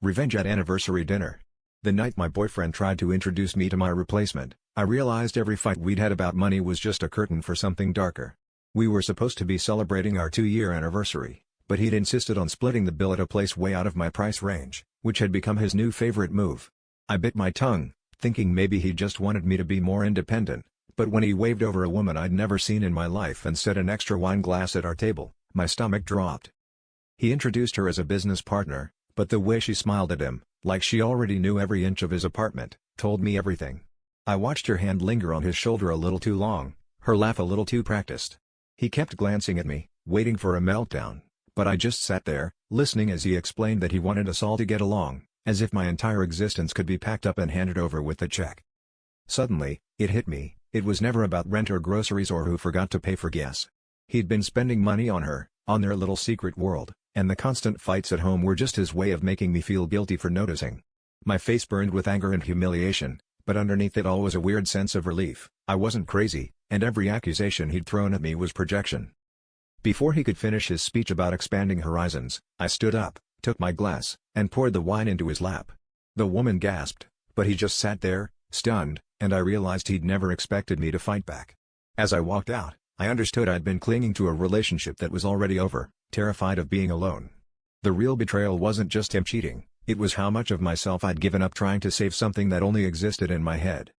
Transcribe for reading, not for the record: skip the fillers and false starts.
Revenge at anniversary dinner. The night my boyfriend tried to introduce me to my replacement, I realized every fight we'd had about money was just a curtain for something darker. We were supposed to be celebrating our 2-year anniversary, but he'd insisted on splitting the bill at a place way out of my price range, which had become his new favorite move. I bit my tongue, thinking maybe he just wanted me to be more independent, but when he waved over a woman I'd never seen in my life and set an extra wine glass at our table, my stomach dropped. He introduced her as a business partner, but the way she smiled at him, like she already knew every inch of his apartment, told me everything. I watched her hand linger on his shoulder a little too long, her laugh a little too practiced. He kept glancing at me, waiting for a meltdown, but I just sat there, listening as he explained that he wanted us all to get along, as if my entire existence could be packed up and handed over with the check. Suddenly, it hit me, it was never about rent or groceries or who forgot to pay for gas. He'd been spending money on her, on their little secret world, and the constant fights at home were just his way of making me feel guilty for noticing. My face burned with anger and humiliation, but underneath it all was a weird sense of relief. I wasn't crazy, and every accusation he'd thrown at me was projection. Before he could finish his speech about expanding horizons, I stood up, took my glass, and poured the wine into his lap. The woman gasped, but he just sat there, stunned, and I realized he'd never expected me to fight back. As I walked out, I understood I'd been clinging to a relationship that was already over, terrified of being alone. The real betrayal wasn't just him cheating, it was how much of myself I'd given up trying to save something that only existed in my head.